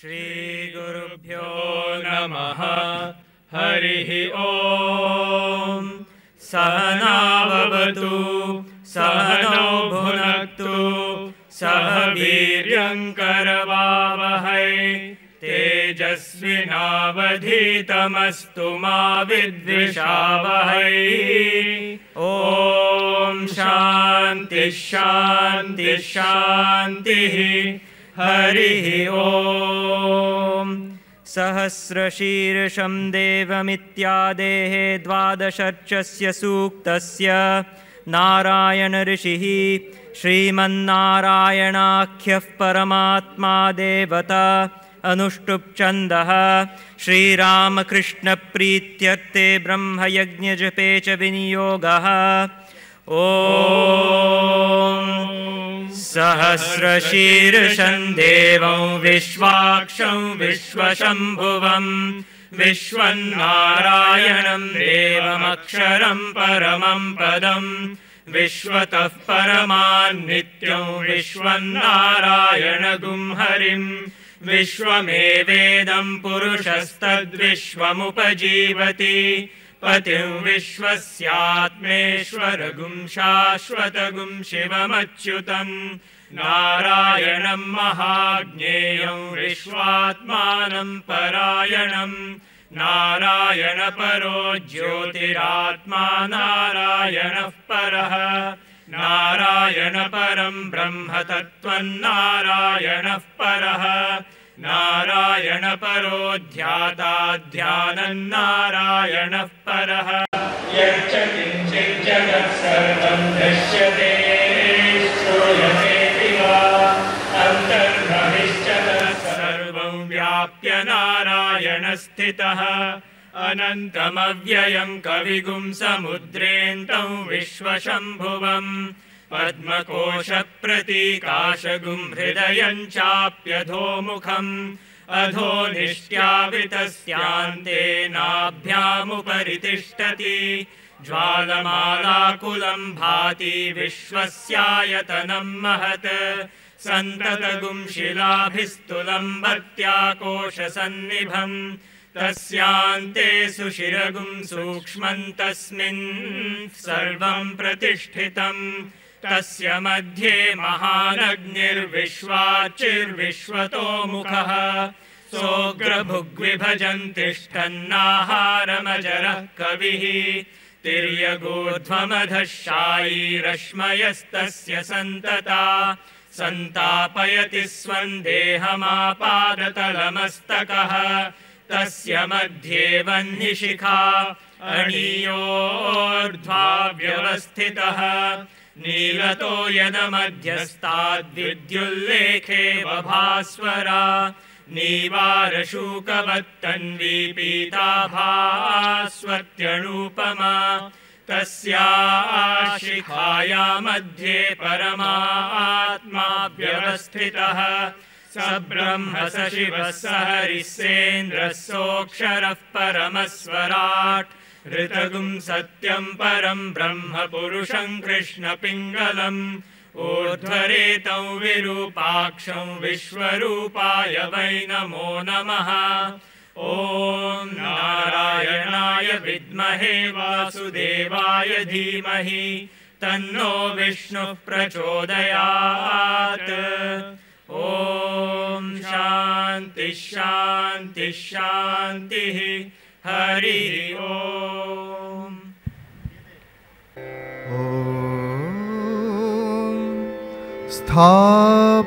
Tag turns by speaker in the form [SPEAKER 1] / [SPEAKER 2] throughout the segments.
[SPEAKER 1] श्रीगुरुभ्यो नमः। हरिः ओम्। सहना भवतु सहनौ भुनक्तु सह वीर्यङ्करवावहै तेजस्विनावधीतमस्तु मा विद्विषावहै। ॐ शान्ति शान्ति शान्तिः। हरिः ओम्। सहस्रशीर्षं देवमित्यादेः द्वादशर्चस्य सूक्तस्य नारायण ऋषिः श्रीमन्नारायणाख्यः परमात्मा देवता अनुष्टुप् छन्दः श्रीरामकृष्णप्रीत्यर्थे ब्रह्मयज्ञजपे च विनियोगः। ॐ सहस्रशीर्षं देवं विश्वाक्षं विश्वशम्भुवं विश्वन्नारायणं देवमक्षरं परमं पदं विश्वतः परमान्नित्यं विश्वन्नारायणगुं हरिं विश्वमेवेदं पुरुषस्तद्विश्वमुपजीवति पतिं विश्वस्यात्मेश्वरगुं शाश्वतगुं शिवमच्युतं नारायणं महाज्ञेयं विश्वात्मानं परायणं नारायणपरो ज्योतिरात्मा नारायणः परः नारायणपरं ब्रह्मतत्त्वं नारायणः परः नारायणपरो ध्याता ध्यानं नारायणः परः यच्च किञ्चित् जगत्सर्वं दृश्यते श्रूयते वा अन्तर्बहिश्च तत्सर्वं व्याप्य नारायणस्थितः अनन्तमव्ययं कविगुं समुद्रेऽन्तं विश्वशम्भुवम् पद्मकोशप्रतीकाशगुं हृदयं चाप्यधोमुखम् अधोनिष्ट्यावितस्यान्ते नाभ्यामुपरि तिष्ठति ज्वालमालाकुलं भाति विश्वस्यायतनं महत् सन्ततगुं शिलाभिस्तुलं भक्त्याकोशसन्निभम् तस्यान्ते सुशिरगुं सूक्ष्मं तस्मिन् सर्वं प्रतिष्ठितम् तस्य मध्ये महानग्निर्विश्वाचिर्विश्वतोमुखः सोऽग्रभुग्विभजन् तिष्ठन्नाहारमजरः कविः तिर्यगोध्वमधः शायी रश्मयस्तस्य सन्तता सन्तापयति स्वं देहमापादतलमस्तकः तस्य मध्ये वह्निशिखा अणीयोर्ध्वा व्यवस्थितः नीलतो यदमध्यस्ताद्विद्युल्लेखे वभास्वरा नीवारशूकवत्तन्वी पीताभास्वत्यणूपमा तस्या शिखाया मध्ये परमात्मा व्यवस्थितः स ब्रह्म स शिवः स हरिः सेन्द्रः सोऽक्षरः परमस्वराट् ऋतगुं सत्यं परं ब्रह्म पुरुषं कृष्णपिङ्गलम् ऊर्ध्वरेतं विरूपाक्षं विश्वरूपाय वै नमो नमः। ॐ नारायणाय विद्महे वासुदेवाय धीमहि तन्नो विष्णुः प्रचोदयात्। ॐ शान्ति शान्ति शान्तिः। हरिः ओम्।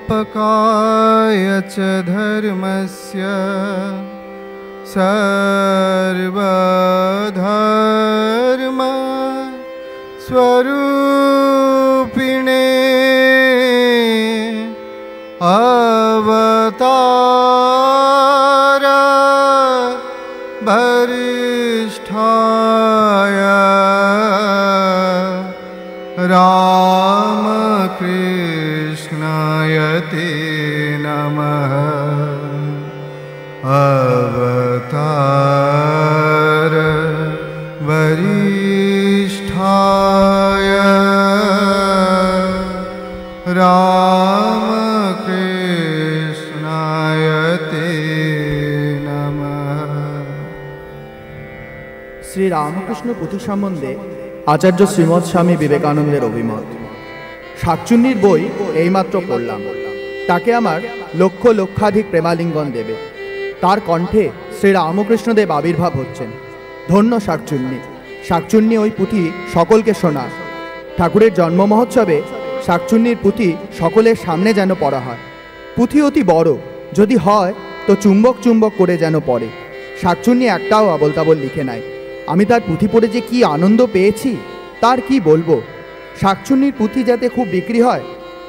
[SPEAKER 2] स्थापकाय च धर्मस्य सर्वधर्म स्वरूपिणे अवतार वरिष्ठाय रामकृष्णाय ते नमः। अवतार वरिष्ठाय रामकृष्णाय ते
[SPEAKER 3] শ্রী রামকৃষ্ণ পুঁথি সম্বন্ধে আচার্য শ্রীমৎ স্বামী বিবেকানন্দের অভিমত। শাকচুন্নির বই এইমাত্র পড়লাম। তাকে আমার লক্ষ লক্ষাধিক প্রেমালিঙ্গন দেবে। তার কণ্ঠে শ্রী রামকৃষ্ণদেব আবির্ভাব হচ্ছেন। ধন্য শাকচুন্নি। শাকচুন্নি ওই পুঁথি সকলকে শোনা। ঠাকুরের জন্ম মহোৎসবে শাকচুন্নির পুঁথি সকলের সামনে যেন পড়া হয়। পুঁথি অতি বড়, যদি হয় তো চুম্বক চুম্বক করে যেন পড়ে। শাকচুন্নি একটাও আবল তাবল লিখে নাই। আমি তার পুঁথি পড়ে যে কি আনন্দ পেয়েছি তার কি বলবো। শাকচুন্নির পুঁথি যাতে খুব বিক্রি হয়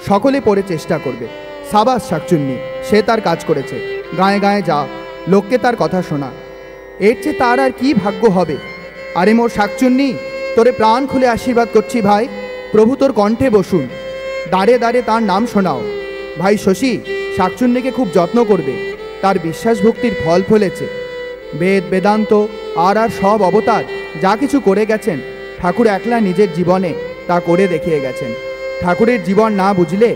[SPEAKER 3] সকলে পড়ে চেষ্টা করবে। সাবাস শাকচুন্নি, সে তার কাজ করেছে। গায়ে গায়ে যা, লোককে তার কথা শোনা, এর চেয়ে তার আর কি ভাগ্য হবে। আরে মোর শাকচুন্নি, তোরে প্রাণ খুলে আশীর্বাদ করছি ভাই। প্রভু তোর কণ্ঠে বসুন, দাঁড়ে দাঁড়ে তার নাম শোনাও। ভাই শশী, শাকচুন্নিকে খুব যত্ন করবে। তার বিশ্বাস ভক্তির ফল ফলেছে। বেদ বেদান্ত আর সব অবতার যা কিছু করে গেছেন ঠাকুর একলা নিজের জীবনে তা করে দেখিয়ে গেছেন। ঠাকুরের জীবন না বুঝলে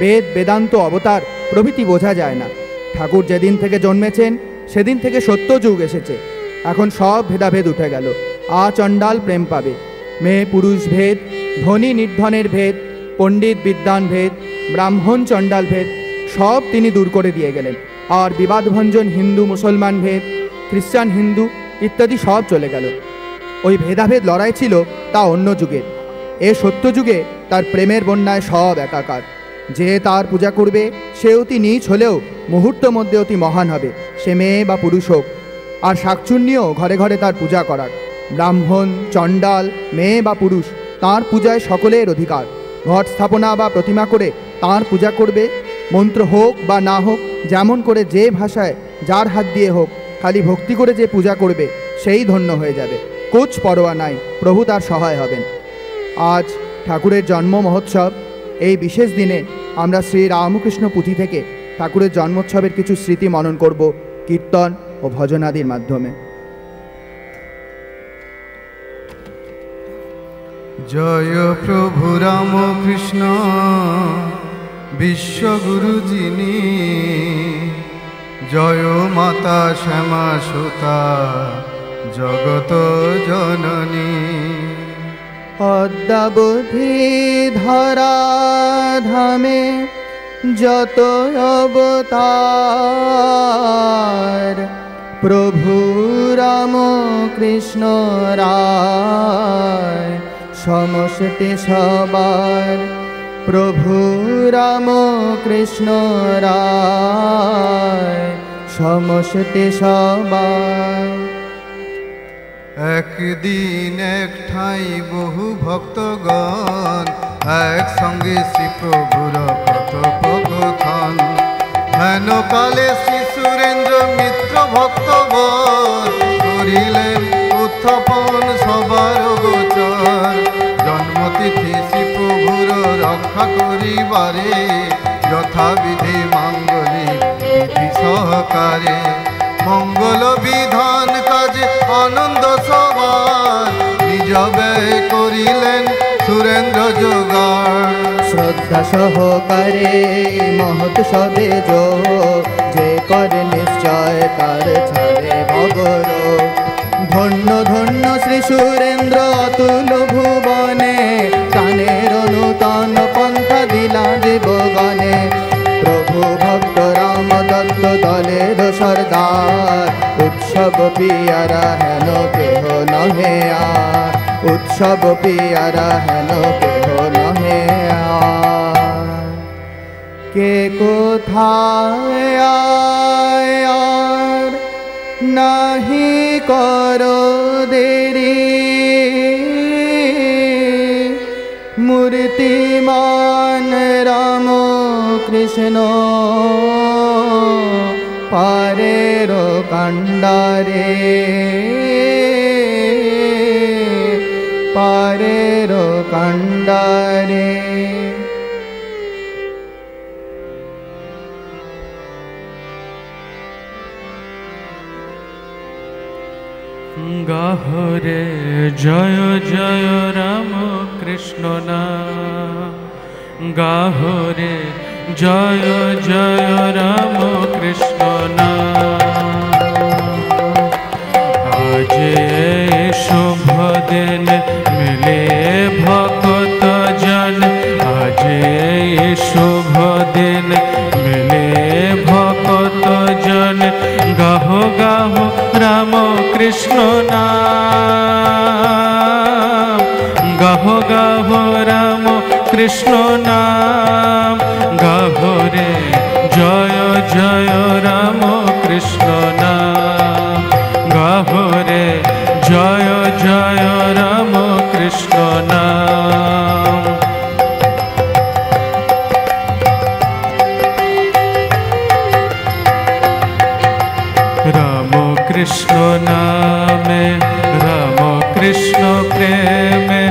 [SPEAKER 3] বেদ বেদান্ত অবতার প্রভৃতি বোঝা যায় না। ঠাকুর যেদিন থেকে জন্মেছেন সেদিন থেকে সত্য যুগ এসেছে। এখন সব ভেদাভেদ উঠে গেল। চণ্ডাল প্রেম পাবে, মেয়ে পুরুষ ভেদ, ধনী নির্ধনের ভেদ, পণ্ডিত বিদ্বান ভেদ, ব্রাহ্মণ চণ্ডাল ভেদ সব তিনি দূর করে দিয়ে গেলেন। আর বিবাদভঞ্জন হিন্দু মুসলমান ভেদ, খ্রিস্টান হিন্দু ইত্যাদি সব চলে গেল। ওই ভেদাভেদ লড়াই ছিল তা অন্য যুগের। এ সত্য যুগে তার প্রেমের বন্যায় সব একাকার। যে তার পূজা করবে সে অতি নীচ হলেও মুহূর্ত মধ্যে অতি মহান হবে, সে মেয়ে বা পুরুষ হোক। আর শাকচুন্নিও ঘরে ঘরে তার পূজা করার। ব্রাহ্মণ চণ্ডাল মেয়ে বা পুরুষ তাঁর পূজায় সকলের অধিকার। ঘট স্থাপনা বা প্রতিমা করে তাঁর পূজা করবে। মন্ত্র হোক বা না হোক, যেমন করে যে ভাষায় যার হাত দিয়ে হোক, খালি ভক্তি করে যে পূজা করবে সেই ধন্য হয়ে যাবে। কোচ পরোয়া নাই, প্রভু তার সহায় হবেন। আজ ঠাকুরের জন্ম মহোৎসব। এই বিশেষ দিনে আমরা শ্রী রামকৃষ্ণ পুঁথি থেকে ঠাকুরের জন্মোৎসবের কিছু স্মৃতি মনন করব কীর্তন ও ভজনাদির মাধ্যমে।
[SPEAKER 2] জয় প্রভু রামকৃষ্ণ বিশ্বগুরু যিনি, জয় মাতা শ্যামা সুতা জগত জননী।
[SPEAKER 3] অদ্যাবধি ধরা ধামে যত অবতার, প্রভু রাম কৃষ্ণ রায় সমষ্টি সবার। প্রভু রাম কৃষ্ণ রায় সমষ্টি সবার।
[SPEAKER 2] একদিন এক ঠাই বহু ভক্তগণ একসঙ্গে শ্রী প্রভুর কথোপকথন। হেন কালে শ্রী সুরেন্দ্র মিত্র ভক্তগণ করিলেন উত্থাপন সবার গোচর। জন্মতিথি শ্রী প্রভুর রক্ষা করিবারে যথাবিধি মাঙ্গলিক বিধি সহকারে। মঙ্গল বিধান কাজে আনন্দ সবার নিজ ব্যয় করিলেন সুরেন্দ্র যোগাড়।
[SPEAKER 3] শ্রদ্ধা সহকারে মহোৎসবে যোগ, যে করে নিশ্চয় তার ছাড়ে ভগর। ধন্য ধন্য শ্রী সুরেন্দ্র অতুল ভুবনে, প্রাণের নূতন পন্থা দিলা জীবগণে। প্রভু ভক্ত রাম দত্ত দলের সর্দার, উৎসব পিয়ারা হেন কেহ নহে আর। উৎসব পিয়ারা হেন কেহ নহে আর। কে কোথায় আর নাহি করো দেরি, মূর্তিমান রাম কৃষ্ণ পারের কাণ্ডারে। পারের কাণ্ডারে।
[SPEAKER 1] গাহরে জয় জয় রাম কৃষ্ণ নাম, গাহরে জয় জয় রাম কৃষ্ণ নাম। আজ এসো শুভ দিন মিলে ভকত জন গাহ গাহ রাম কৃষ্ণ নাম, গাহ গাহ রাম কৃষ্ণ নাম, গাহ রে জয় জয় রাম কৃষ্ণ নাম, গাহ রে জয় জয় রাম কৃষ্ণ নাম। রাম কৃষ্ণ নামে রাম কৃষ্ণ প্রেমে,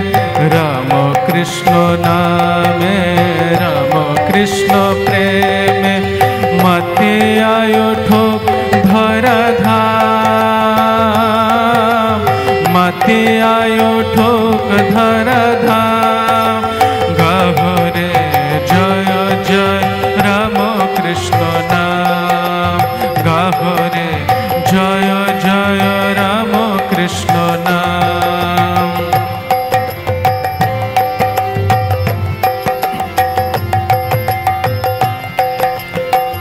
[SPEAKER 1] রাম কৃষ্ণ নামে রাম কৃষ্ণ প্রেমে, মাতে আয়ো ঠোক ধরা ধাম, মাতে আয়ো ঠোক ধরা ধাম, গাহ রে জয় জয় রাম কৃষ্ণ নাম, গাহ রে জয় জয় রাম কৃষ্ণ নাম।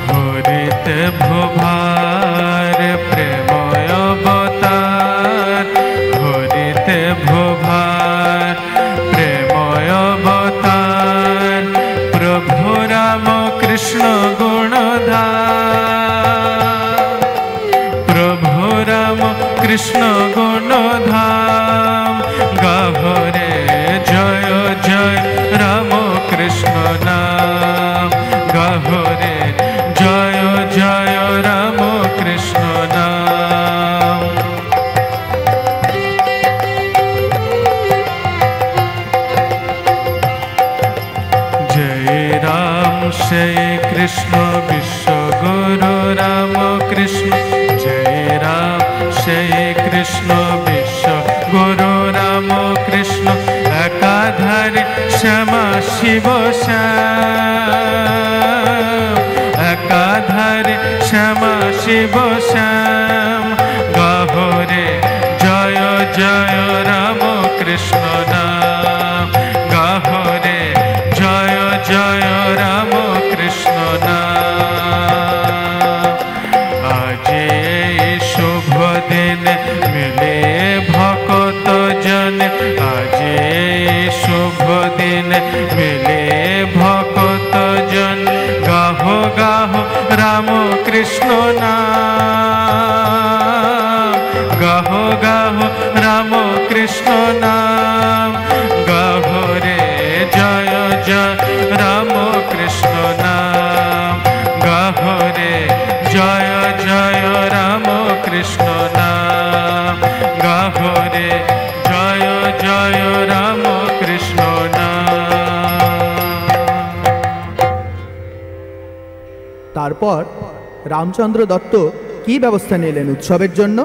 [SPEAKER 1] হরিতে ভোভার প্রেময় অবতার, হরিতে ভোভার প্রেময় অবতার, প্রভু রাম কৃষ্ণ গুণধাম, প্রভু রাম কৃষ্ণ গুণধাম, গাহ রে জয় জয় রাম কৃষ্ণ নাম, গাহ রে জয় জয় রাম কৃষ্ণ নাম। জয় রাম সেই কৃষ্ণ বিশ্ব গুরু রাম কৃষ্ণ, জয় রাম সেই কৃষ্ণ বিশ্ব গুরু রাম কৃষ্ণ, একাধারে শ্যামা শিব শ্যাম, একাধারে শ্যামা শিব শ্যাম, গাহ রে জয় জয় রাম কৃষ্ণ নাম, গাহ রে জয় জয় রাম কৃষ্ণ নাম। আজ এই শুভ দিন মিলে ভকত জন, আজ এই শুভ দিন মিলে ভকত জন, গাহ গাহ রাম কৃষ্ণ নাম, গাহ গাহ রাম কৃষ্ণ নাম, গাহ রে জয় জয় রাম কৃষ্ণ নাম, গাহ রে জয় জয় রাম কৃষ্ণ নাম, গাহ রে জয় জয় রাম কৃষ্ণ নাম।
[SPEAKER 3] তারপর রামচন্দ্র দত্ত কি ব্যবস্থা নিলেন উৎসবের জন্য?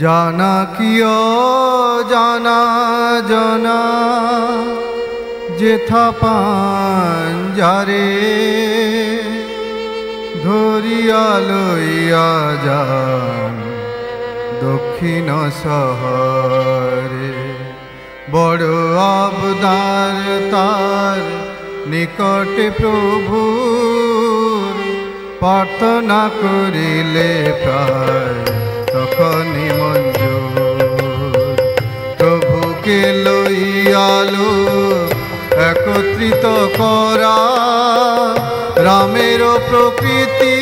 [SPEAKER 2] জানা কিয় জানা জনা যেথা পাঞ্জারে, ধরিয়া লইয়া যান দক্ষিণ শহরে, বড় আবদার তার নিকটে প্রভুর, প্রার্থনা করিলে প্রায় তখনই মঞ্জুর। প্রভুকে লইয়ালো একত্রিত করা, রামের প্রকৃতি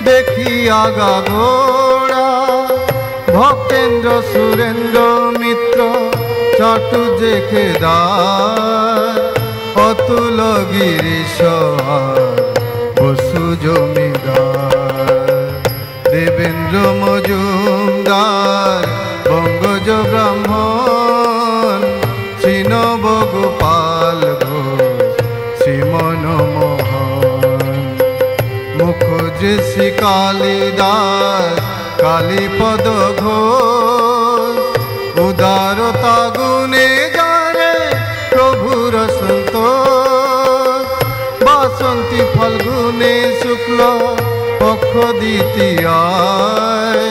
[SPEAKER 2] দেখিয়া গাগোড়া, ভক্তেন্দ্র সুরেন্দ্র মিত্র চাটু যে কেদার, অতুল গিরিশ বসু জমিদার, দেবেন্দ্র মজুমদার বঙ্গজ ব্রাহ্মণ, শ্রীনব গোপাল ঘোষ শ্রীমন মোহন, মুখুজ্জে কালিদাস কালীপদ ঘোষ, উদারতা গুণে জানে প্রভুর সন্তোষ, বাসন্তী ফাল্গুনে শুক্ল পক্ষ দ্বিতীয়ায়,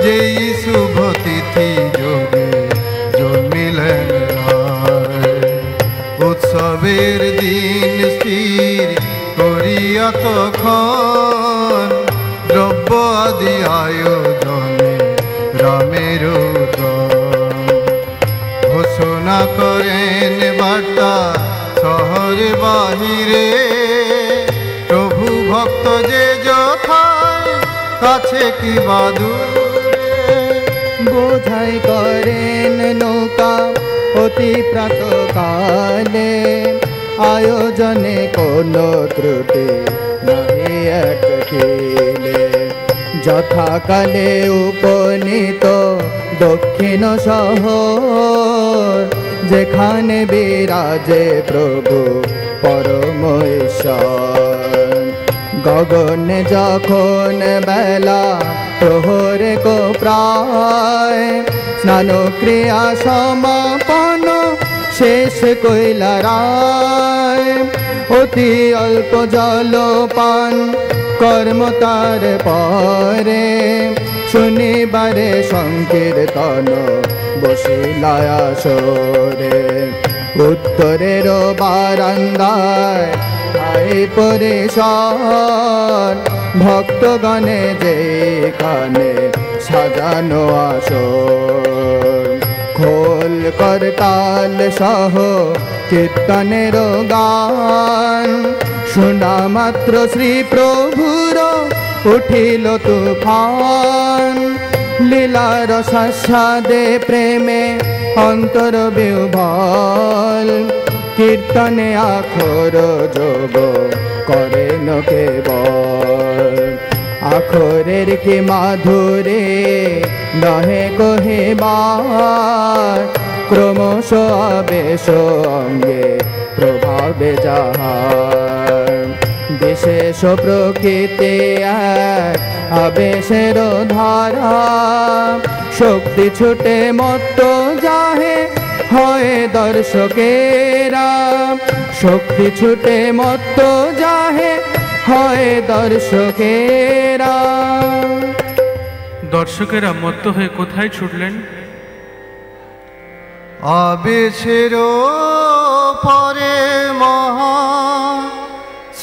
[SPEAKER 2] যেই শুভ তিথি যোগে জন্মিলেন রায়। উৎসব রবের দিন স্থির করিয়া তখন দ্রব্য আদি আয়োজনে রামের ঘোষণা করেন বার্তা শহরে বাহিরে, প্রভু ভক্ত যে যথায় কাছে কি বাদুরে।
[SPEAKER 3] বোঝাই করেন নৌকা অতি প্রাতকালে, আয়োজনে কোনো ত্রুটি নাহি একটিলে। যথাকালে উপনীত দক্ষিণ শহর, যেখানে বিরাজে প্রভু পরম ঈশ্বর। গগনে যখন বেলা প্রহরে কো প্রায়, স্নান ক্রিয়া সমাপন শেষ কইলা রায়। অতি অল্প জল পান কর্ম তার পরে, শনিবারে সংকীর্তন বসিলায় আসরে। উত্তরের বারান্দায় আই পরেশান, ভক্তগণে যেখানে সাজানো আসর। খোল করতাল সহ কীর্তনের গান, শোনা মাত্র শ্রী প্রভুর উঠিল তুফান। লীলার সাদে প্রেমে অন্তর বিহ্বল, কীর্তনে আখর যোগ করেন কেবল। আখরের কি মাধুরে নহে কহিবার, ক্রমশ আবেশ অঙ্গে প্রভাবে যাহার। বিশেষ প্রকৃতি এক আবেশের ধারা, শক্তি ছুটে মত্ত যাহে হয় দর্শকেরা। শক্তি ছুটে মত্ত যাহে হয় দর্শকেরা।
[SPEAKER 1] দর্শকেরা মত্ত হয়ে কোথায় ছুটলেন?
[SPEAKER 2] আবেশের পরে মহা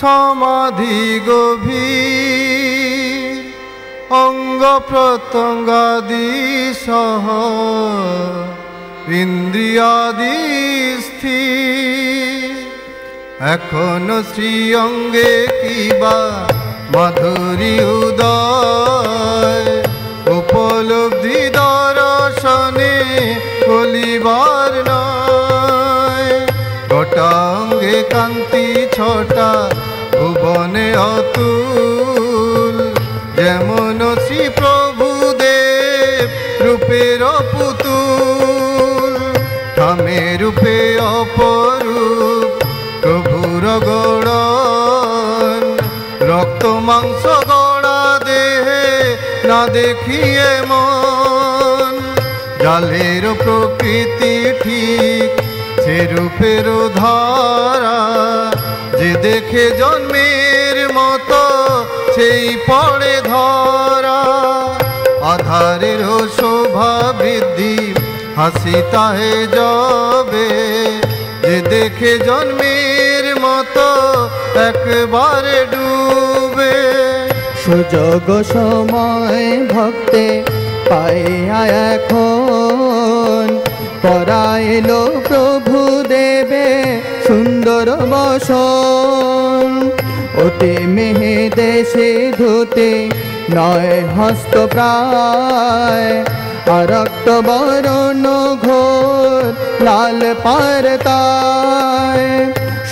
[SPEAKER 2] সমাধি গভীর, অঙ্গ প্রত্যঙ্গাদি সহ ইন্দ্রিয়াদি স্থির। এখনো শ্রী অঙ্গে কিবা মাধুরী উদয়, উপলব্ধি দর্শনে বলিবার নয়। গোটা অঙ্গে কান্তি ছটা ভুবনে অতুল, যেমন শ্রী প্রভুদেব রূপের পুতুল। থামে রূপে অপরূপ প্রভুর গড়ন, রক্ত মাংস গড়া দেহে না দেখিয়ে মন। জালের প্রকৃতি ঠিক সে রূপের ধারা, যে দেখে জন্মের মতো সেই পড়ে ধরা। আধারের শোভা বৃদ্ধি হাসি তাহে যবে, যে দেখে জন্মের মতো একবারে ডুবে।
[SPEAKER 3] সুযোগ সময় ভক্তে পাইয়া এখন, পরাইল প্রভু দেবে সুন্দর বসন। অতি মেহে দেশে ধুতে নয় হস্ত প্রায়, রক্ত বরণ ঘোর লাল পারতায়।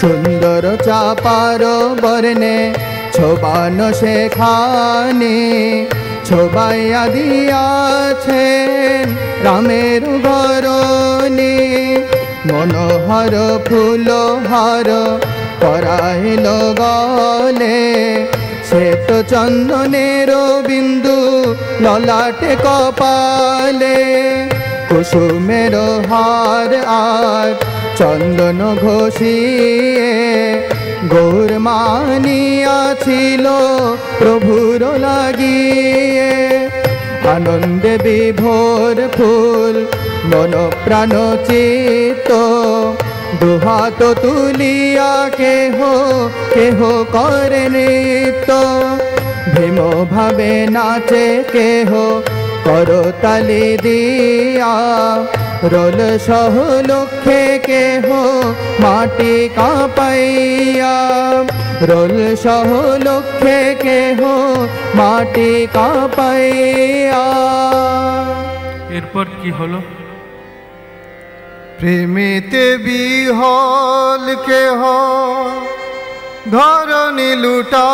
[SPEAKER 3] সুন্দর চাপার বর্ণে ছোবানো সেখানে, ছোবাইয়া দিয়াছেন রামের বরণে। মনোহর ফুলহার পরাইল গলে, শ্বেত চন্দনের বিন্দু ললাটে কপালে। কুসুমের হার আর চন্দন ঘষিয়ে, গৌর মানিয়াছিল প্রভুর লাগিয়ে। আনন্দে বিভোর ফুল মন প্রাণ চিত্ত, দুহাত তুলিয়া কেহ কেহ করে নৃত্য, ভীম ভাবে নাচে কেহ করতালি দিয়া, রোল সহ লক্ষ্যে কেহ মাটি কাঁপাইয়া, রোল সহ লক্ষ্যে কেহ মাটি কাঁপাইয়া।
[SPEAKER 1] এরপর কি হলো?
[SPEAKER 2] প্রেমেতে বিহল কেহ ধরণী লুটায়,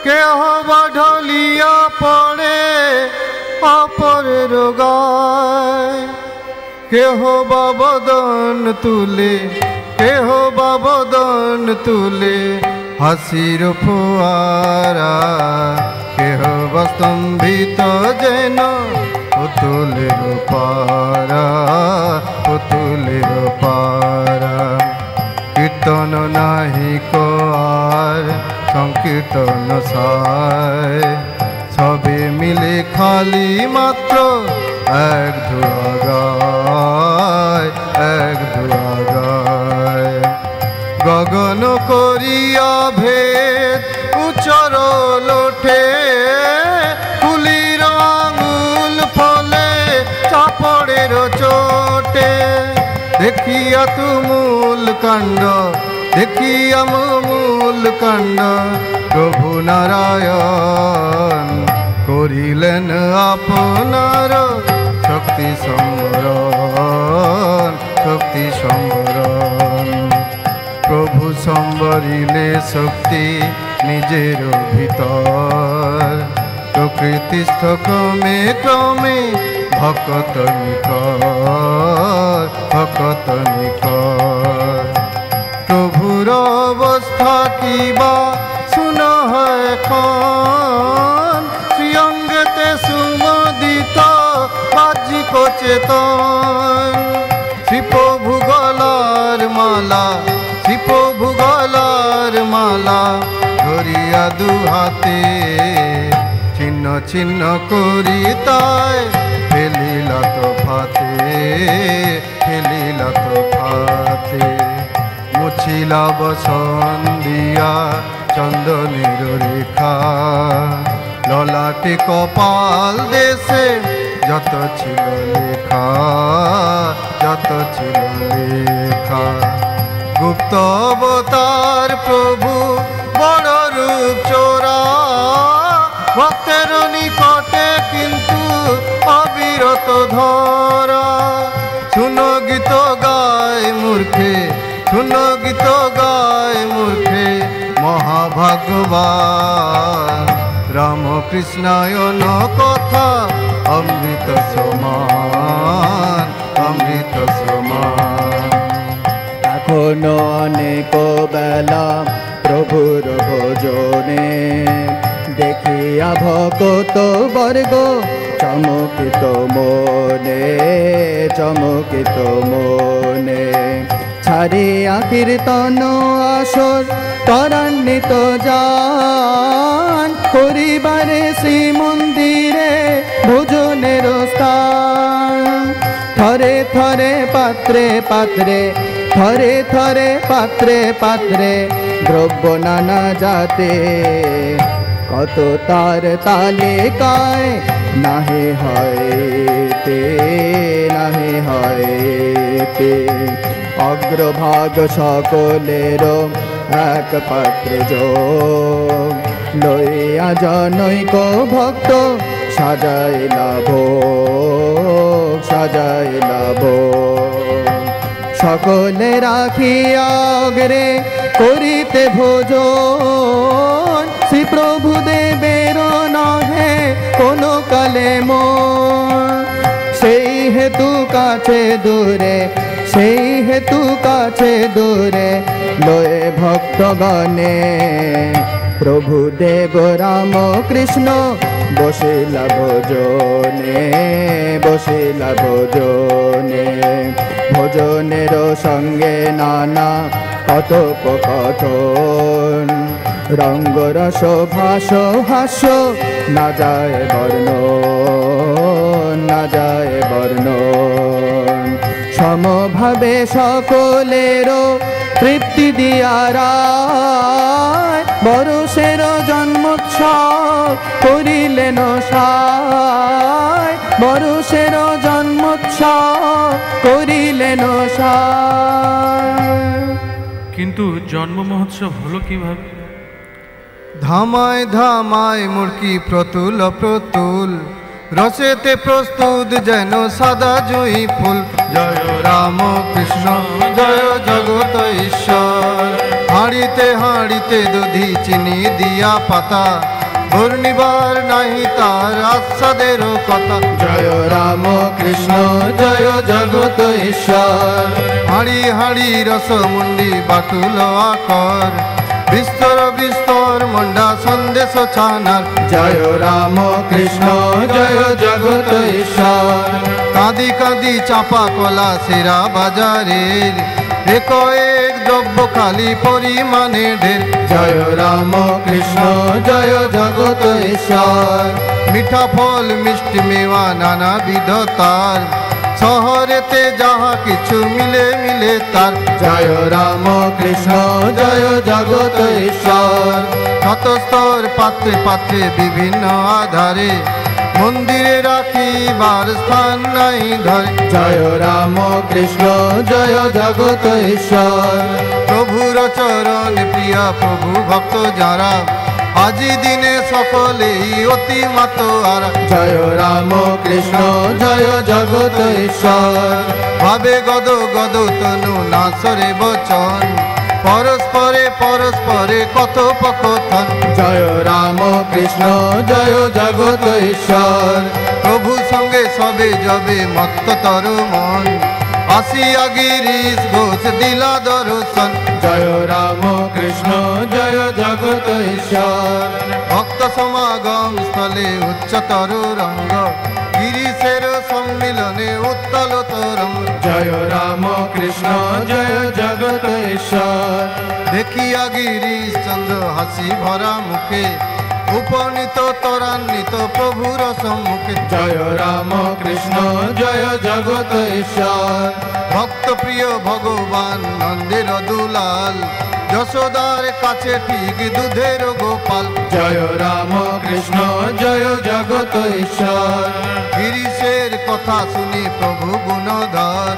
[SPEAKER 2] কেহ বা ঢলিয়া পড়ে অপরের গায়, কেহ বা বদন তুলে, কেহ বা বদন তুলে হাসির ফোয়ারা, কেহ বা স্তম্ভিত যেন পুতুলের পারা, পুতুলের পারা। কীর্তন নাহি আর সংকীর্তন সায়, সবে মিলে খালি মাত্র এক ধোয়া গায়, এক ধোয়া গায়। গগন করিয়া ভেদ উচ্চর লোঠে, কুলির আঙুল ফলে চাপড়ের চোটে। দেখিয়া তুমুল কাণ্ড, দেখিয়া মূল কাণ্ড, প্রভু নারায়ণ করিলেন আপনার শক্তি সম্বরণ, শক্তি সম্বরণ। প্রভু সম্বরিলে শক্তি নিজের ভিতর, প্রকৃতিস্থ ক্রমে ক্রমে ভকত নিকর, ভকত নিকর। প্রভুর অবস্থা কিবা শুন এখন, শ্রীঅঙ্গেতে সুমোদিত বাহ্যিক চেতন। শ্রীপ্রভু গলার মালা, শ্রীপ্রভু গলার মালা, ধরিয়া দুহাতে ছিন্ন ছিন্ন করি তাই ফেলিলা তো ফাতে, ফেলিলা তো ফাতে। মুছিলা বসন দিয়া চন্দনের রেখা, ললাটে কপাল দেশে যত ছিল লেখা, যত ছিল লেখা। গুপ্ত অবতার প্রভু বড় রূপ চোরা, ভক্তের নিকটে কিন্তু অবিরত ধরা। শুনো গীত গায় মূর্খে, শুনো গীত গায় মূর্খে, মহাভাগবান রামকৃষ্ণায়ন কথা অমৃত সমান, অমৃত সমান।
[SPEAKER 3] এখনো অনেক বেলা প্রভুর ভোজনে, দেখিয়া ভকত বর্গ চমকিত মনে, চমকিত মনে। ছাড়িয়া কীর্তন আসর ত্বরান্বিত যান, করিবারে শ্রীমন্দিরে ভোজনের স্থান। থরে থরে পাত্রে পাত্রে, থরে থরে পাত্রে পাত্রে, দ্রব্য নানা জাতে। কত তার তালিকায় নাহি হইতে, নাহি হইতে। অগ্রভাগ সকলের এক পাত্রে যোগ, লইয়া জনৈক ভক্ত সাজাইলা ভোগ, সাজাইলা ভোগ। সকলে রাখিয়া অগ্রে করিতে ভোজন, শ্রী প্রভু দেবের নহে কোনো কালে মন। সেই হেতু কাছে দূরে, সেই হেতু কাছে দূরে, লয়ে ভক্তগণে প্রভু দেব রাম কৃষ্ণ বসিলা ভোজনে, বসিলা ভোজনে। ভোজনের সঙ্গে নানা কথোপকথন, রঙ্গরস ভাস হাস্য না যায় বর্ণ, না যায় বর্ণ। সমভাবে সকলেরও তৃপ্তি দিয়া রায় বরষের জন্মোৎসব করিলেন সায় বরষের জন্মোৎসব করিলেন সায়।
[SPEAKER 1] কিন্তু জন্ম মহোৎসব হলো কিভাবে?
[SPEAKER 2] ধামায় ধামায় মুরকি প্রতুল প্রতুল রসেতে প্রস্তুত যেন সাদা জয়ী ফুল। জয় রাম কৃষ্ণ জয় জগত ঈশ্বর। হাঁড়িতে হাঁড়িতে দধি চিনি দিয়া পাতা ঘূর্ণিবার নাহি তার আস্বাদের কথা।
[SPEAKER 3] জয় রাম কৃষ্ণ জয় জগত ঈশ্বর।
[SPEAKER 2] হাঁড়ি হাঁড়ি রসমুন্ডি বাটুল আকর বিস্তর বিস্তর মন্ডা সন্দেশ ছানার।
[SPEAKER 3] জয় রাম কৃষ্ণ জয় জগত ঈশ্বর।
[SPEAKER 2] কাঁদি কাঁদি চাপা কলা সেরা বাজারের এক এক দ্রব্য খালি পরিমাণে ঢের।
[SPEAKER 3] জয় রাম কৃষ্ণ জয় জগত ঈশ্বর।
[SPEAKER 2] মিঠা ফল মিষ্টি মেওয়া নানাবিধ তার শহরেতে যাহা কিছু মিলে মিলে তার।
[SPEAKER 3] জয় রাম কৃষ্ণ জয় জগত ঈশ্বর।
[SPEAKER 2] শতস্তর পাত্রে পাত্রে বিভিন্ন আধারে মন্দিরে রাখিবার স্থান নাই ধরে।
[SPEAKER 3] জয় রাম কৃষ্ণ জয় জগত ঈশ্বর।
[SPEAKER 2] প্রভুর চরণ প্রিয়া প্রভু ভক্ত যারা আজি দিনে সকলেই অতি মাতোয়ারা।
[SPEAKER 3] জয় রাম কৃষ্ণ জয় জগত ঈশ্বর।
[SPEAKER 2] ভাবে গদ গদ তনু নাসরে বচন পরস্পরে পরস্পরে কথোপকথন।
[SPEAKER 3] জয় রাম কৃষ্ণ জয় জগত ঈশ্বর।
[SPEAKER 2] প্রভু সঙ্গে সবে যবে মত্ততর মন আসিয়া গিরিশ ঘোষ দিলা দর্শন।
[SPEAKER 3] জয় রাম কৃষ্ণ জয় জগত ঈশ্বর।
[SPEAKER 2] ভক্ত সমাগম স্থলে উচ্চতর রঙ্গ গিরিশের সম্মিলনে উত্তল তরঙ্গ।
[SPEAKER 3] জয় রাম কৃষ্ণ জয় জগত ঈশ্বর।
[SPEAKER 2] দেখিয়া গিরিশ চন্দ্র হাসি ভরা মুখে উপনীত ত্বরান্বিত প্রভুর সম্মুখে।
[SPEAKER 3] জয় রাম কৃষ্ণ জয় জগত ঈশ্বর।
[SPEAKER 2] ভক্ত প্রিয় ভগবান নন্দের দুলাল যশোদার কাছে ঠিক দুধের গোপাল।
[SPEAKER 3] জয় রাম কৃষ্ণ জয় জগত ঈশ্বর।
[SPEAKER 2] গিরিশের কথা শুনি প্রভু গুণধর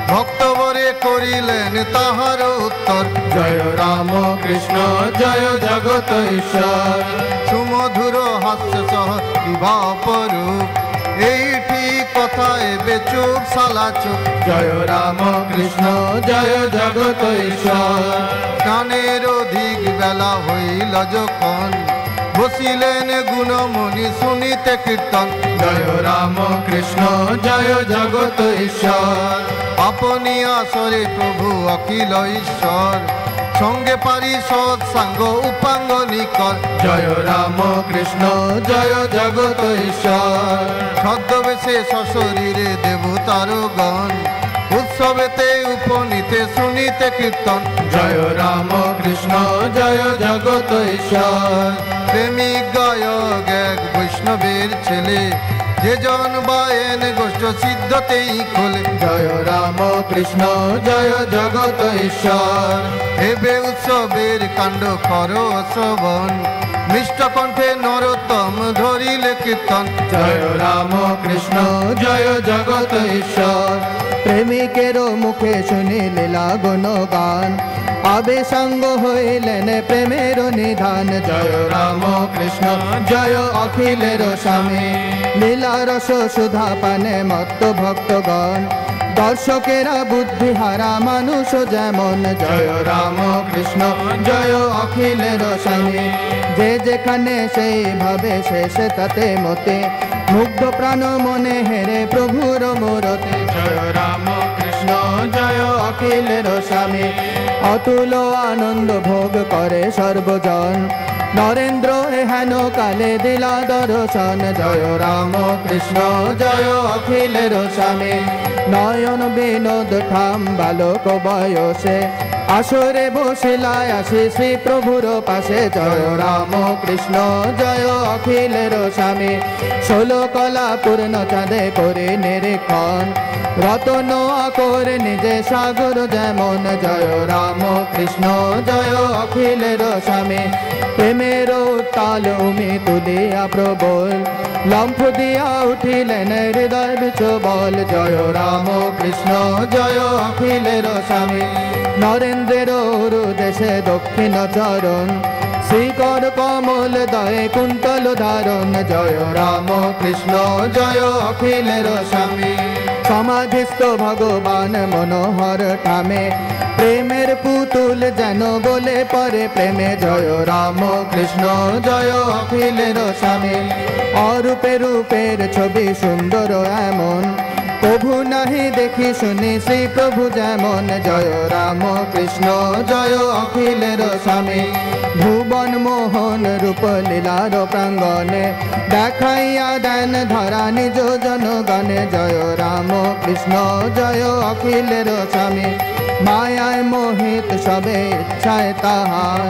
[SPEAKER 2] ভক্তবরে করিলেন তাহার উত্তর।
[SPEAKER 3] জয় রাম কৃষ্ণ জয় জগত ঈশ্বর।
[SPEAKER 2] সুমধুর হাস্য সহ বিবাহ অপরূপ এইটি কথা এবে চুপ সালা চুপ।
[SPEAKER 3] জয় রাম কৃষ্ণ জয় জগত ঈশ্বর।
[SPEAKER 2] গানের অধিক বেলা হইল যখন বসিলেন গুণমণি শুনিতে কীর্তন।
[SPEAKER 3] জয় রাম কৃষ্ণ জয় জগত ঈশ্বর।
[SPEAKER 2] আপনি আসরে প্রভু অখিল ঈশ্বর সঙ্গে পারি সৎসাঙ্গ উপাঙ্গ নিকর।
[SPEAKER 3] জয় রাম কৃষ্ণ জয় জগত ঈশ্বর।
[SPEAKER 2] ছদ্মবেশে সশরীরে দেবতার গণ উৎসবেতে উপনীতে শুনিতে কীর্তন।
[SPEAKER 3] জয় রাম কৃষ্ণ জয় জগত ঈশ্বর।
[SPEAKER 2] প্রেমিক গায়ক এক বৈষ্ণবের ছেলে যে জন বায়েন গোষ্ঠ সিদ্ধতেই খোলে।
[SPEAKER 3] জয় রাম কৃষ্ণ জয় জগত ঈশ্বর।
[SPEAKER 2] হেবে উৎসবের কাণ্ড কর শ্রবণ মিষ্ট কণ্ঠে নরোত্তম ধরিলে কীর্তন।
[SPEAKER 3] জয় রাম কৃষ্ণ জয় জগত ঈশ্বর। প্রেমিকের মুখে শুনিলে লাগন গান আবেশাঙ্গ হইলেন প্রেমের নিধান। জয় রাম কৃষ্ণ জয় অখিলের স্বামী। লীলা রস সুধা পানে মত্ত ভক্তগণ দর্শকেরা বুদ্ধিহারা মানুষ যেমন। জয় রাম কৃষ্ণ জয় অখিলের স্বামী। যে যেখানে সেইভাবে শেষে তাতে মতে মুগ্ধ প্রাণ মনে হেরে প্রভুর মূরতে। জয় রাম কৃষ্ণ জয় অখিলের স্বামী। অতুল আনন্দ ভোগ করে সর্বজন নরেন্দ্র হেন কালে দিলা দর্শন। জয় রাম কৃষ্ণ জয় অখিলের স্বামী। নয়ন বিনোদ ঠাম বালক বয়সে আসরে বসিলায় আসে শ্রী প্রভুর পাশে। জয় রাম কৃষ্ণ জয় অখিলের স্বামী, 16 কলা পূর্ণ চাঁদে করে নিরীক্ষণ, রতন করে নিজে সাগর যেমন। জয় রাম কৃষ্ণ জয় অখিলের স্বামী, প্রেমের তাল উমি তুলিয়া প্রবল, লম্ফ দিয়া উঠিলেন হৃদয় বিচবল। জয় রাম কৃষ্ণ জয় অখিলের স্বামী, নরেন্দ্রের দেশে দক্ষিণ চরণ, শ্রীকর কমল দয়ে কুন্তল ধারণ। জয় রাম কৃষ্ণ জয় অখিলের স্বামী, সমাধিস্থ ভগবান মনোহর ঠামে, প্রেমের পুতুল যেন বলে পরে প্রেমে। জয় রাম কৃষ্ণ জয় অখিলের স্বামী, অরূপে রূপের ছবি সুন্দর এমন, প্রভু নাহি দেখি শুনি শ্রী প্রভু যেমন। জয় রাম কৃষ্ণ জয় অখিলের স্বামী, ভুবন মোহন রূপ লীলার প্রাঙ্গণে, দেখাইয়া দেন ধরা নিজ জনগণে। জয় রাম কৃষ্ণ জয় অখিলের স্বামী, মায়ায় মোহিত সবে ইচ্ছায় তাহার,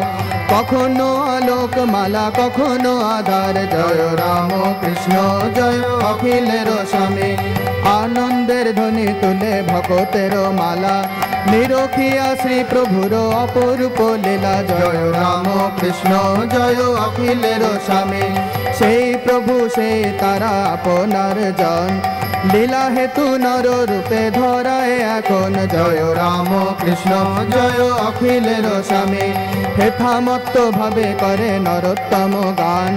[SPEAKER 3] কখনো আলোক মালা কখনো আধার। জয় রাম কৃষ্ণ জয় অখিলের স্বামী, আনন্দের ধ্বনি তুলে ভকতের মালা, নিরখিয়া শ্রী প্রভুর অপরূপ লীলা। জয় রাম কৃষ্ণ জয় অখিলের স্বামী, সেই প্রভু সেই তারা আপনার জন, লীলা হেতু নর রূপে ধরায় এখন। জয় রাম কৃষ্ণ জয় অখিলের স্বামী, হেথামত্ত ভাবে করে নরোত্তম গান,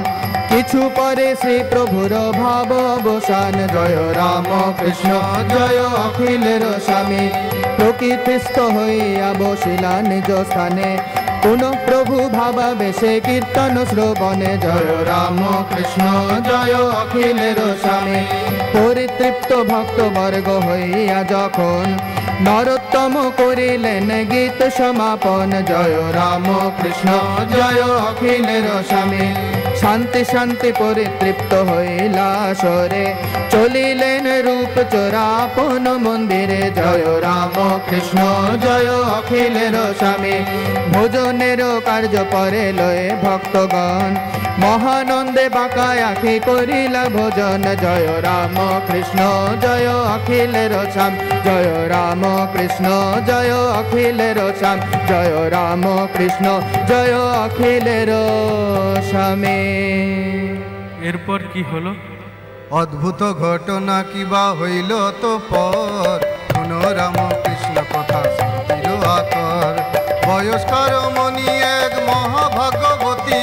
[SPEAKER 3] কিছু পরে শ্রী প্রভুর ভাব অবসান। জয় রাম কৃষ্ণ জয় অখিলের স্বামী, প্রকৃতিস্থ হইয়া বসিলা নিজ স্থানে, পুনঃ প্রভু ভাবা বেশে কীর্তন শ্রবণে। জয় রাম কৃষ্ণ জয় অখিলের স্বামী, পরিতৃপ্ত ভক্ত বর্গ হইয়া যখন, নরোত্তম করিলেন গীত সমাপন। জয় রাম কৃষ্ণ জয় অখিলের স্বামী, শান্তি শান্তি পরিতৃপ্ত হইলা সরে, চলিলেন রূপ চোরা আপন মন্দিরে। জয় রাম কৃষ্ণ জয় অখিলের স্বামী, ভোজনের কার্য পরে লয়ে ভক্তগণ, মহানন্দে বাঁকা আখি করিলা ভোজন। জয় রাম কৃষ্ণ জয় অখিলের স্বামী, জয় রাম কৃষ্ণ জয় অখিলের স্বামী, জয় রাম কৃষ্ণ জয় অখিলের স্বামী।
[SPEAKER 1] এরপর কি হলো?
[SPEAKER 2] অদ্ভুত ঘটনা কিবা হইল তো পর, শুনো রাম কৃষ্ণ কথা শান্তির আতর। বয়স্কার মণি এক মহাভাগবতী,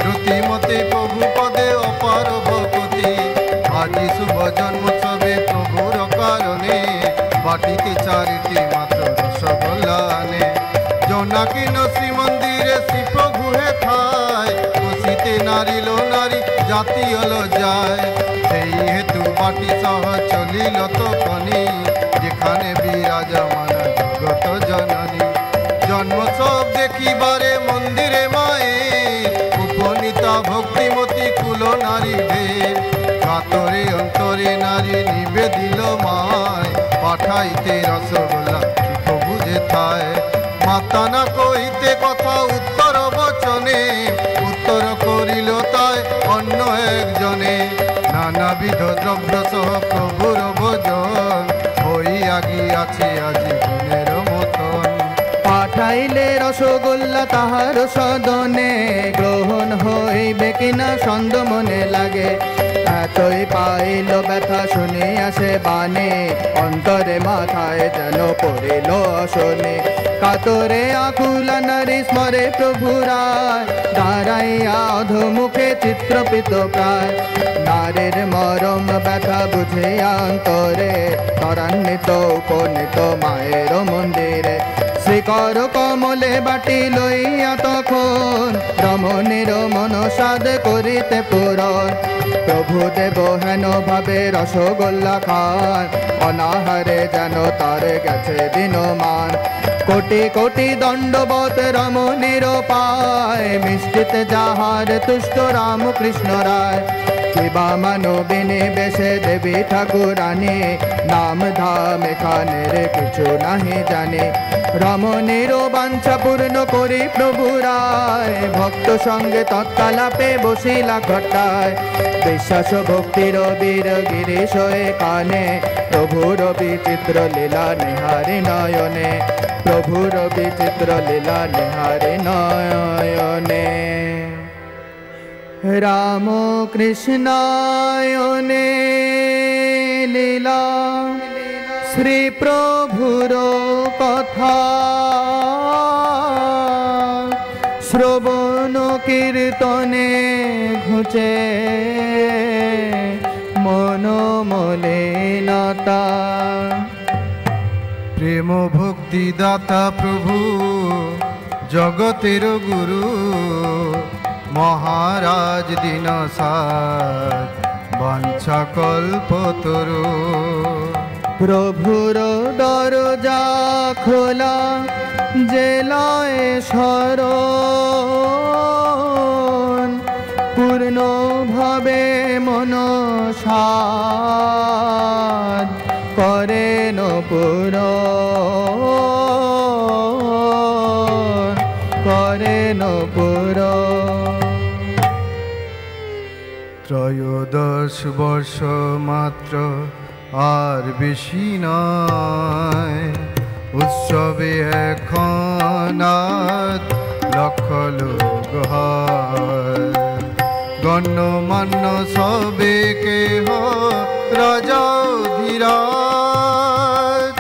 [SPEAKER 2] রতিমতে প্রভু পদে অপার ভকতি। আজি শুভ জন্মোৎসবে প্রভুর কারণে, বাটিতে 4টি মাত্র রসগোল্লা আনে। জনাকিন শ্রীমন্দিরে শ্রী প্রভু হে খায়, খুশিতে নারিল নারী জাতি হল যায়। সেই হেতু বাটি সহ চলিল তখনি, যেখানে বিরাজমান জগত জননী। জন্মোৎসব দেখিবারে মন্দিরে মায়ের, উপনীতা ভক্তিমতী কুল নারী ঢের। কাতরে অন্তরে নারী নিবেদিল মায়, পাঠাইতে রসগোল্লা প্রভু যেথায়। মাতা না কইতে কথা উত্তর বচনে, উত্তর করিল তাই অন্য একজনে। নানাবিধ দ্রব্য সহ প্রভুর ভোজন, হইয়া গিয়াছে আজি গুণের মতন।
[SPEAKER 3] পাঠাইলে রসগোল্লা তাহার সদনে, গ্রহণ হইবে কিনা সন্দ মনে লাগে। এতই পাইল ব্যথা শুনে আসে বানে, অন্তরে মাথায় যেন পড়িল আসনে। কাতরে আকুলা নারী স্মরে প্রভুরায়, দাঁড়াইয়া অধমুখে চিত্রপিত প্রায়। নারীর মরম ব্যথা বুঝে অন্তরে, ত্বরান্বিত উপনীত মায়ের মন্দিরে। শ্রীকর কমলে বাটি লইয়া তখন, রমণীর মনসাদ করিতে পূরণ। প্রভু দেব হেন ভাবে রসগোল্লা খান, অনাহারে যেন তার গেছে দিনমান। কোটি কোটি দণ্ডবত রমণীর পায়, মিষ্টিতে যাহার তুষ্ট রামকৃষ্ণ রায়। কিবা মানবিনী বেশে দেবী ঠাকুরানী, নাম ধাম এখানের কিছু নাহি জানে। রমণীরও বাঞ্ছা পূর্ণ করি প্রভু রায়, ভক্ত সঙ্গে তৎকালাপে বসিলা ঘটায়। বিশ্বাস ভক্তির বীর গিরিশ কানে, প্রভুর বিচিত্র লীলা নিহারি নয়নে, প্রভুর বিচিত্র লীলা নিহারি নয়নে। রাম কৃষ্ণায়নে লীলা শ্রী প্রভুর কথা, শ্রবণ কীর্তনে ঘুচে মন মলিনতা।
[SPEAKER 2] প্রেম ভক্তি দাতা প্রভু জগতের গুরু, মহারাজ দীনসার বাঞ্ছা কল্পতরু।
[SPEAKER 3] প্রভুর দরজা খোলা জেলায় শরণ, পূর্ণ ভাবে মনসাদ করেন পূরণ, করেন পূরণ।
[SPEAKER 2] ত্রয়োদশ বর্ষ মাত্র আর বেশি নয়, উৎসবে এখন লক্ষ লোক হয়। গণ্যমান্য সবে কেহ রাজা ধীরাজ,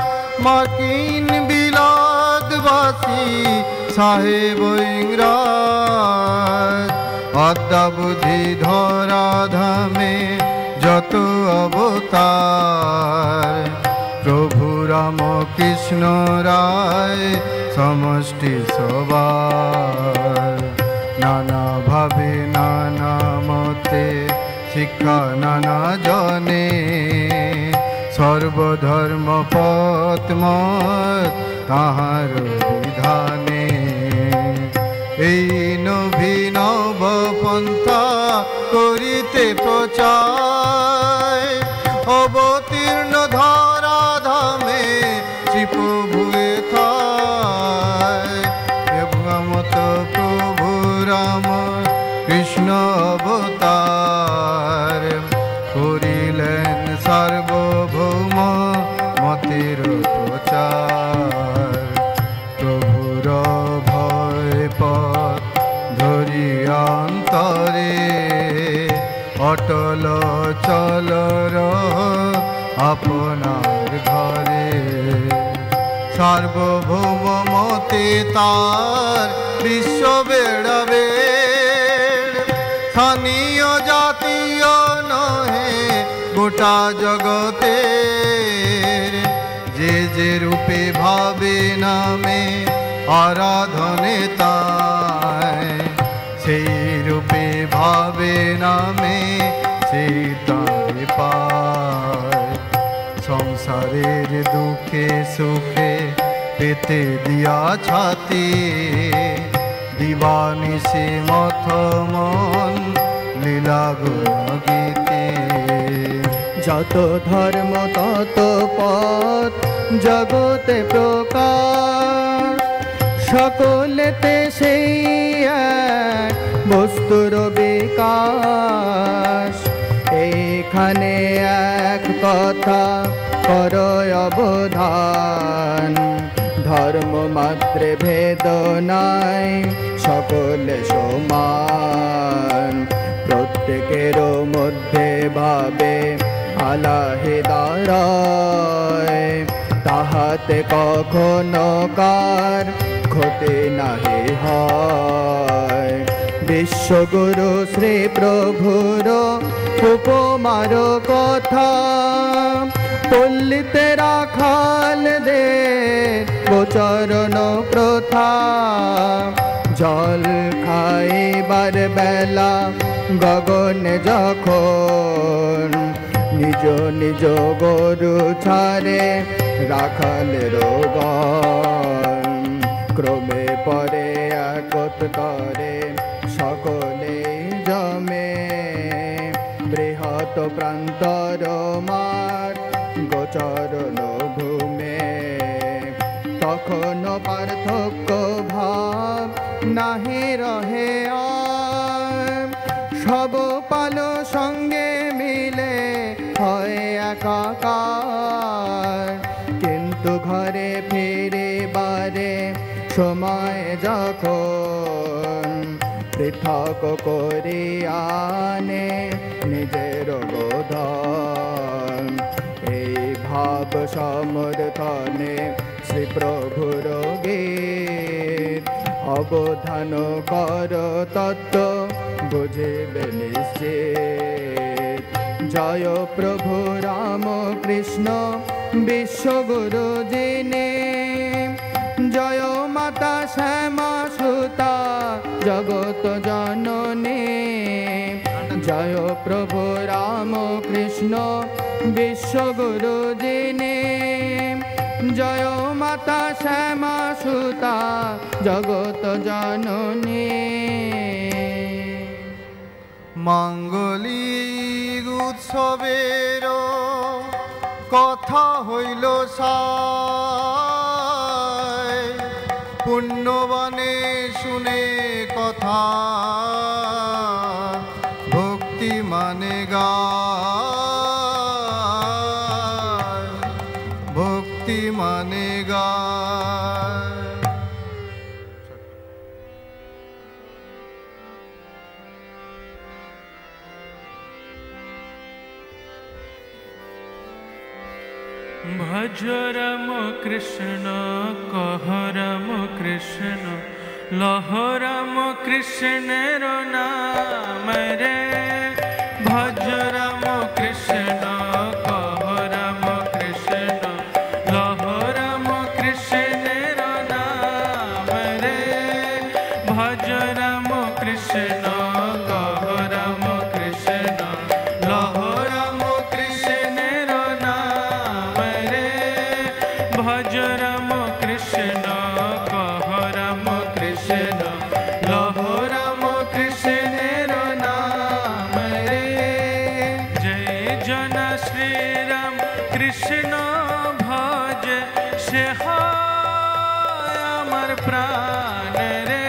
[SPEAKER 2] মার্কিন বিলাতবাসী সাহেব ইংরাজ। অদ্যাবধি ধরাধামে যত অবতার, প্রভু রাম কৃষ্ণ রায় সমষ্টি সবার। নানা ভাবে নানা মতে শিক্ষা নানা জনে, সর্বধর্ম পথ মত তাহার বিধানে। এই নভিনব পন্থা করিতে প্রচার, অবতীর্ণ ধরাধামে শ্রীপ্রভুয়ে থায়। এমত প্রভু রাম কৃষ্ণ অবতার, করিলেন সার্বভৌম মতের প্রচার। প্রভুর ভয় পথ ধরিয়া অন্তরে, অটল চলর আপনার ঘরে। সার্বভৌম মতে তার বিশ্ব বেড়াবে, স্থানীয় জাতীয় নহে গোটা জগতে। যে যে রূপে ভাবে নামে আরাধনে তাই, সেই রূপে ভাবে নামে সেই তারে পায়। সংসারের দুঃখে সুখে পেতে দিয়া ছাতি, দিবানিশি মথ মন লীলা গুণ গীতি।
[SPEAKER 3] যত ধর্ম তত পথ জগতে প্রকাশ, সকলেতে সেই এক বস্তুর বিকাশ। এইখানে এক কথা কর অবধান, ধর্ম মাত্রে ভেদ নাই সকলে সমান। প্রত্যেকের মধ্যে ভাবে আলাহিদারায়, তাহাতে কখনো কার ক্ষতি নাহি হয়। বিশ্বগুরু শ্রী প্রভুর উপমার কথা, পল্লীতে রাখালদের গোচরণ প্রথা। জল খাইবার বেলা গগনে যখন, নিজ নিজ গরু ছাড়ে রাখালের গণ। ক্রমে পরে একত্রে সকলে জমে প্রান্তর মার গোচরণ ভূমে, তখন পার্থক্য ভাব নাহি রহে আর। সব পাল সঙ্গে মিলে হয় একাকার, কিন্তু ঘরে ফিরে বারে সময় যখন পৃথক করে আনে নিজের বোধন। এই ভাব সমর্থনে শ্রী প্রভুর গীত, অবধান কর তত্ত্ব বুঝিবে নিশ্চিত। জয় প্রভু রাম কৃষ্ণ বিশ্বগুরু যিনি, জয় মাতা শ্যামা সুতা জগত জননী। জয় প্রভু রাম কৃষ্ণ বিশ্বগুরু যিনি, জয় মাতা শ্যামা সুতা জগত জননী।
[SPEAKER 2] মাঙ্গলিক উৎসবের কথা হইল সায়, পুণ্যবানে শুনে কথা ভক্তি মানে গায়, ভক্তি মানে গায়।
[SPEAKER 1] ভজ রাম কৃষ্ণ কহ রাম কৃষ্ণ, লহ রাম কৃষ্ণের নাম রে। ভজ রাম কৃষ্ণ কহ রাম কৃষ্ণ, লহ রাম কৃষ্ণের নাম রে। ভজ রাম কৃষ্ণ কহ রাম কৃষ্ণ, লহ রাম কৃষ্ণের নাম রে। ভজ রাম কৃষ্ণ কহ রাম কৃষ্ণ, লহ রাম কৃষ্ণের নাম রে। জয় জন শ্রী রাম কৃষ্ণ ভজ, সে হয় আমার প্রাণ রে।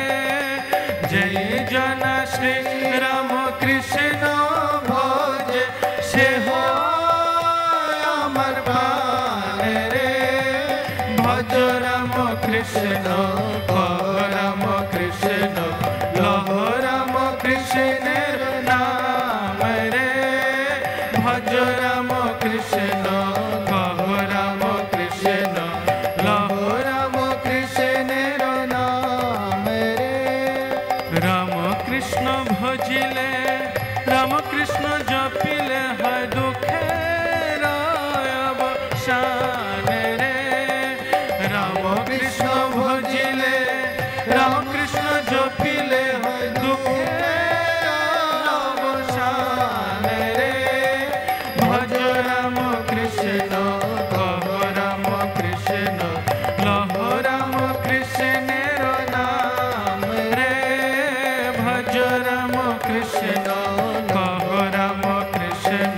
[SPEAKER 1] জয় জন শ্রী রাম কৃষ্ণ ভজ, সে হয় আমার প্রাণ রে। ভজ রাম কৃষ্ণ কহ রাম কৃষ্ণ, লহ রাম কৃষ্ণের নাম রে। ভজ রাম কৃষ্ণ কহ রাম কৃষ্ণ, লহ রাম কৃষ্ণের নাম রে। রাম কৃষ্ণ ভজিলে, রাম কৃষ্ণ জপিলে হয় দুঃখের অবসান রে। রাম কৃষ্ণ ভজিলে, রাম কৃষ্ণ জপিলে হয় দুঃখের অবসান রে। ভজ রাম কৃষ্ণ কহ রাম কৃষ্ণ, লহ রাম কৃষ্ণের নাম রে। ভজ রাম কৃষ্ণ কহ রাম কৃষ্ণ,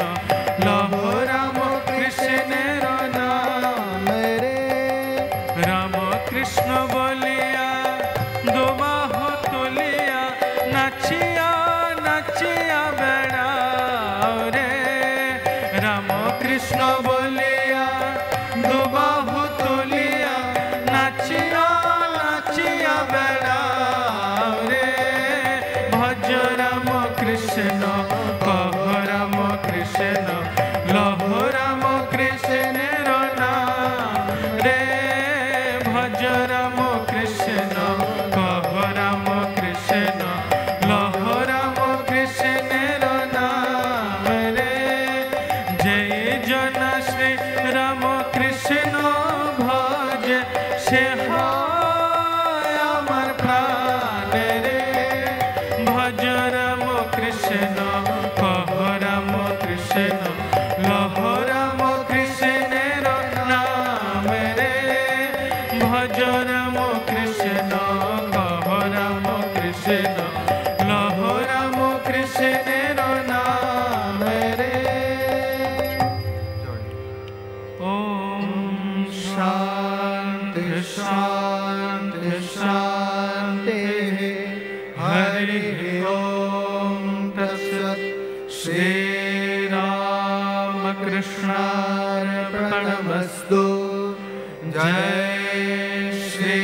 [SPEAKER 1] লহ রাম কৃষ্ণের নাম রে। রাম কৃষ্ণ বলিয়া দোবাহ जय श्री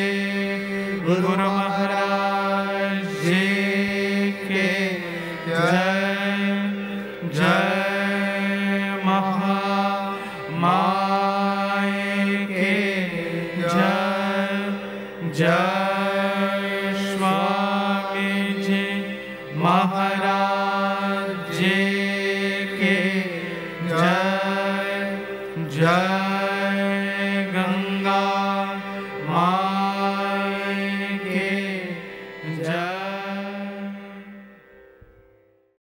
[SPEAKER 1] गुरु महाराज जी के जय। जय महामाई के जय। जय स्वामी जी महाराज जी के जय। जय